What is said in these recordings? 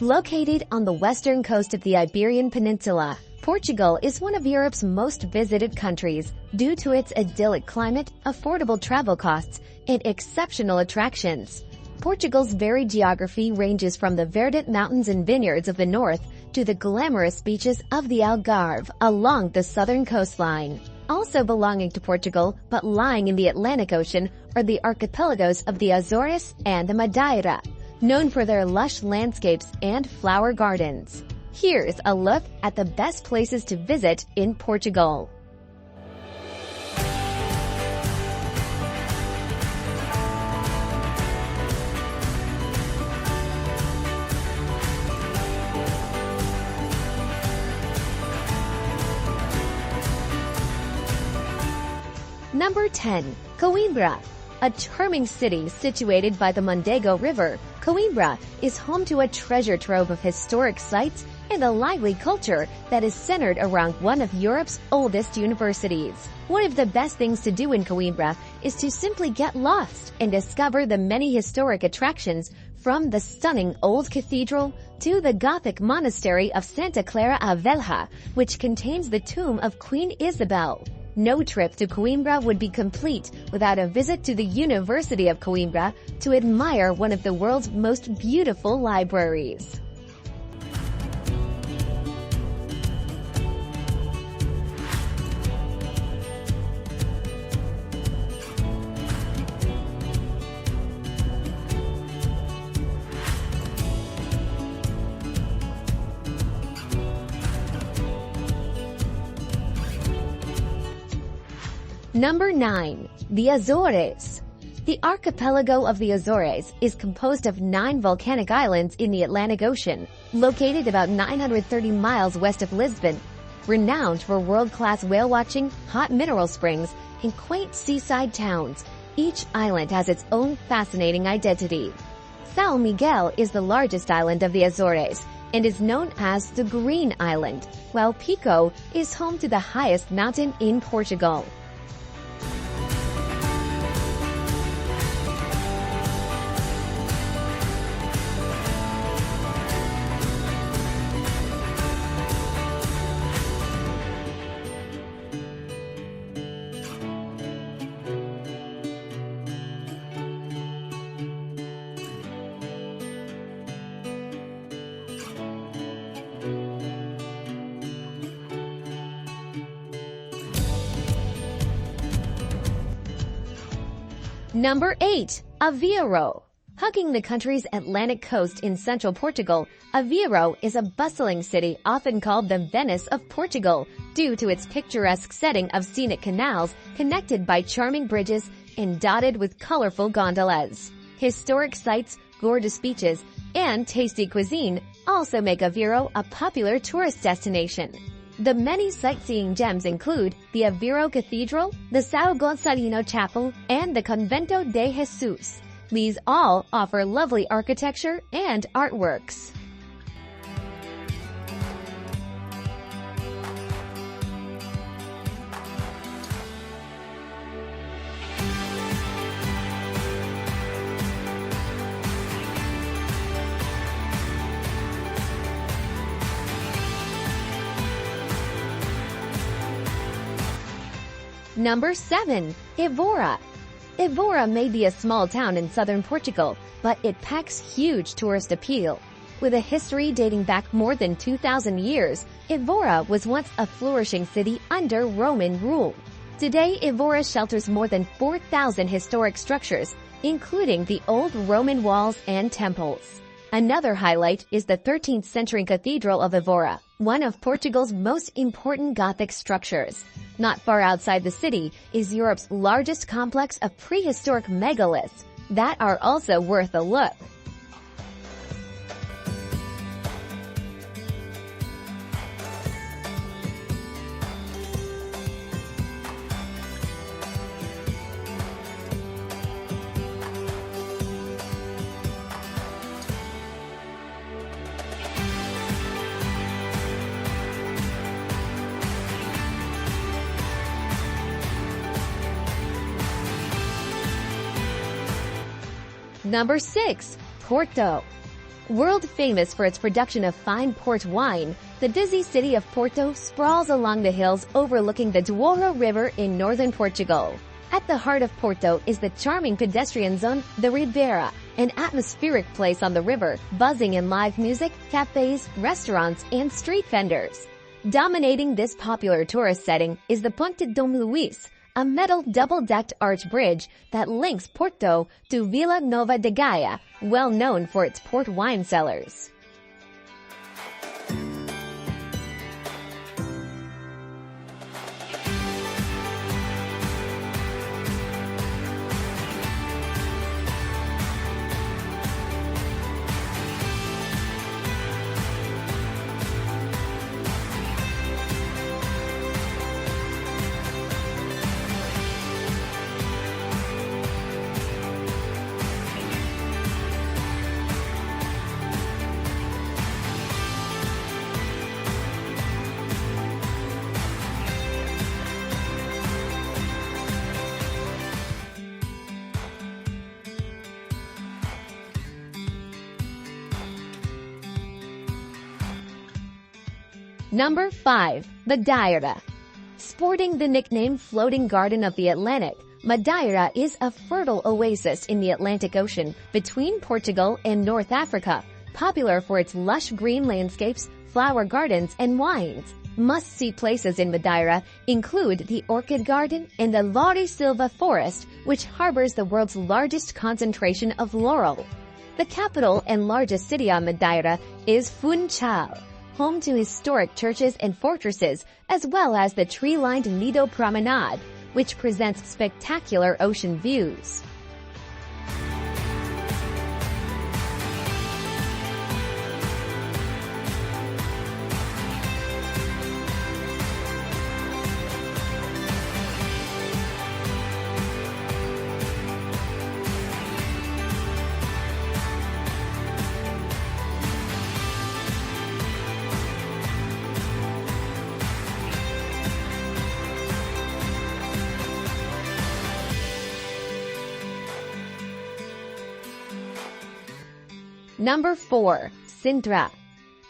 Located on the western coast of the Iberian Peninsula, Portugal is one of Europe's most visited countries due to its idyllic climate, affordable travel costs, and exceptional attractions. Portugal's varied geography ranges from the verdant mountains and vineyards of the north to the glamorous beaches of the Algarve along the southern coastline. Also belonging to Portugal, but lying in the Atlantic Ocean, are the archipelagos of the Azores and the Madeira, known for their lush landscapes and flower gardens. Here's a look at the best places to visit in Portugal. Number 10. Coimbra. A charming city situated by the Mondego River, Coimbra is home to a treasure trove of historic sites and a lively culture that is centered around one of Europe's oldest universities. One of the best things to do in Coimbra is to simply get lost and discover the many historic attractions, from the stunning old cathedral to the Gothic monastery of Santa Clara a Velha, which contains the tomb of Queen Isabel. No trip to Coimbra would be complete without a visit to the University of Coimbra to admire one of the world's most beautiful libraries. Number 9. The Azores. The archipelago of the Azores is composed of 9 volcanic islands in the Atlantic Ocean, located about 930 miles west of Lisbon. Renowned for world-class whale watching, hot mineral springs, and quaint seaside towns, each island has its own fascinating identity. São Miguel is the largest island of the Azores and is known as the Green Island, while Pico is home to the highest mountain in Portugal. Number 8. Aveiro. Hugging the country's Atlantic coast in central Portugal, Aveiro is a bustling city often called the Venice of Portugal due to its picturesque setting of scenic canals connected by charming bridges and dotted with colorful gondolas. Historic sites, gorgeous beaches, and tasty cuisine also make Aveiro a popular tourist destination. The many sightseeing gems include the Aveiro Cathedral, the São Gonçalino Chapel, and the Convento de Jesus. These all offer lovely architecture and artworks. Number 7. Évora. Évora may be a small town in southern Portugal, but it packs huge tourist appeal. With a history dating back more than 2,000 years, Évora was once a flourishing city under Roman rule. Today, Évora shelters more than 4,000 historic structures, including the old Roman walls and temples. Another highlight is the 13th century Cathedral of Évora, one of Portugal's most important Gothic structures. Not far outside the city is Europe's largest complex of prehistoric megaliths that are also worth a look. Number 6. Porto. World famous for its production of fine port wine, the busy city of Porto sprawls along the hills overlooking the Douro River in northern Portugal. At the heart of Porto is the charming pedestrian zone, the Ribeira, an atmospheric place on the river, buzzing in live music, cafes, restaurants, and street vendors. Dominating this popular tourist setting is the Ponte Dom Luís, a metal double-decked arch bridge that links Porto to Vila Nova de Gaia, well known for its port wine cellars. Number 5. Madeira. Sporting the nickname Floating Garden of the Atlantic, Madeira is a fertile oasis in the Atlantic Ocean between Portugal and North Africa, popular for its lush green landscapes, flower gardens, and wines. Must-see places in Madeira include the Orchid Garden and the Laure Silva Forest, which harbors the world's largest concentration of laurel. The capital and largest city on Madeira is Funchal, home to historic churches and fortresses, as well as the tree-lined Nido Promenade, which presents spectacular ocean views. Number 4. Sintra.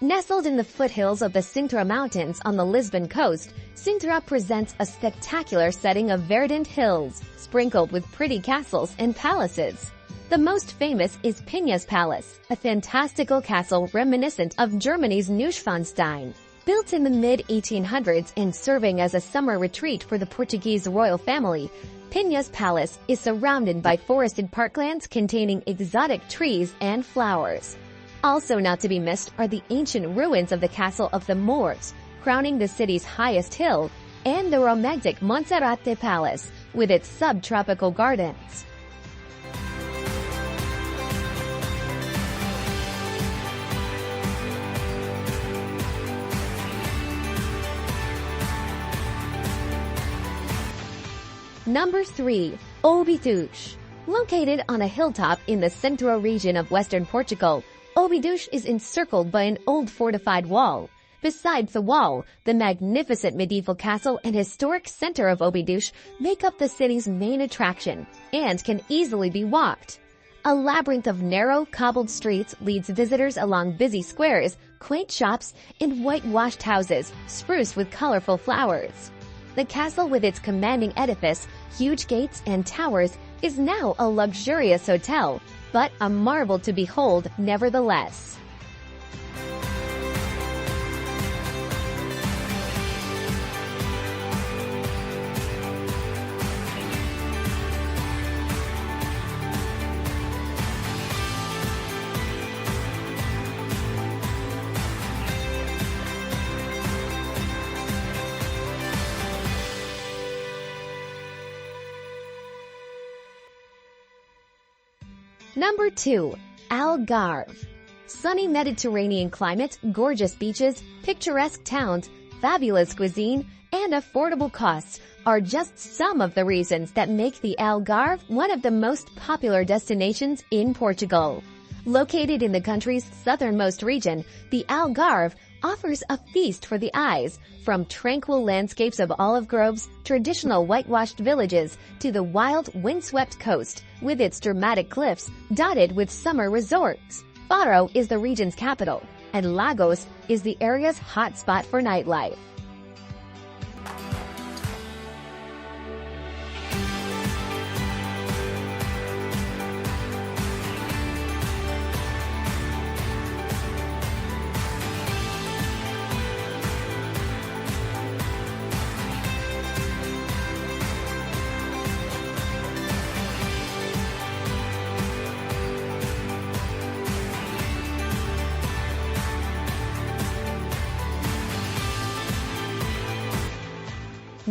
Nestled in the foothills of the Sintra Mountains on the Lisbon coast, Sintra presents a spectacular setting of verdant hills, sprinkled with pretty castles and palaces. The most famous is Pinhas Palace, a fantastical castle reminiscent of Germany's Neuschwanstein. Built in the mid-1800s and serving as a summer retreat for the Portuguese royal family, Pinhas Palace is surrounded by forested parklands containing exotic trees and flowers. Also not to be missed are the ancient ruins of the Castle of the Moors, crowning the city's highest hill, and the romantic Monserrate Palace, with its subtropical gardens. Number 3. Óbidos. Located on a hilltop in the Centro region of western Portugal, Óbidos is encircled by an old fortified wall. Besides the wall, the magnificent medieval castle and historic center of Óbidos make up the city's main attraction and can easily be walked. A labyrinth of narrow, cobbled streets leads visitors along busy squares, quaint shops, and whitewashed houses spruced with colorful flowers. The castle with its commanding edifice, huge gates, and towers is now a luxurious hotel, but a marvel to behold nevertheless. Number 2. Algarve. Sunny Mediterranean climate, gorgeous beaches, picturesque towns, fabulous cuisine, and affordable costs are just some of the reasons that make the Algarve one of the most popular destinations in Portugal. Located in the country's southernmost region, the Algarve offers a feast for the eyes, from tranquil landscapes of olive groves, traditional whitewashed villages, to the wild, windswept coast, with its dramatic cliffs dotted with summer resorts. Faro is the region's capital, and Lagos is the area's hotspot for nightlife.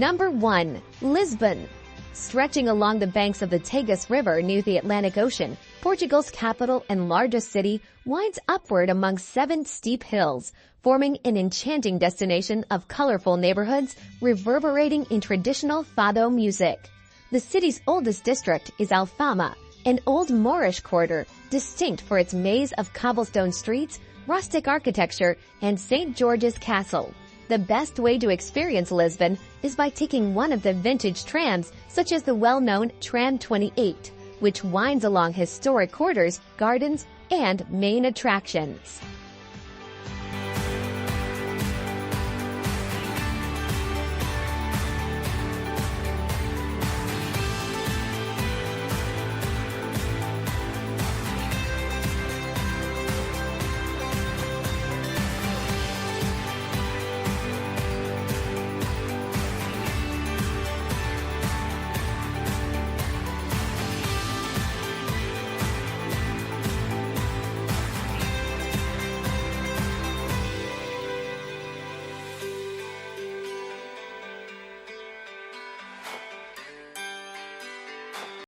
Number 1. Lisbon. Stretching along the banks of the Tagus River near the Atlantic Ocean, Portugal's capital and largest city winds upward among 7 steep hills, forming an enchanting destination of colorful neighborhoods reverberating in traditional fado music. The city's oldest district is Alfama, an old Moorish quarter distinct for its maze of cobblestone streets, rustic architecture, and St. George's Castle. The best way to experience Lisbon is by taking one of the vintage trams, such as the well-known Tram 28, which winds along historic quarters, gardens, and main attractions.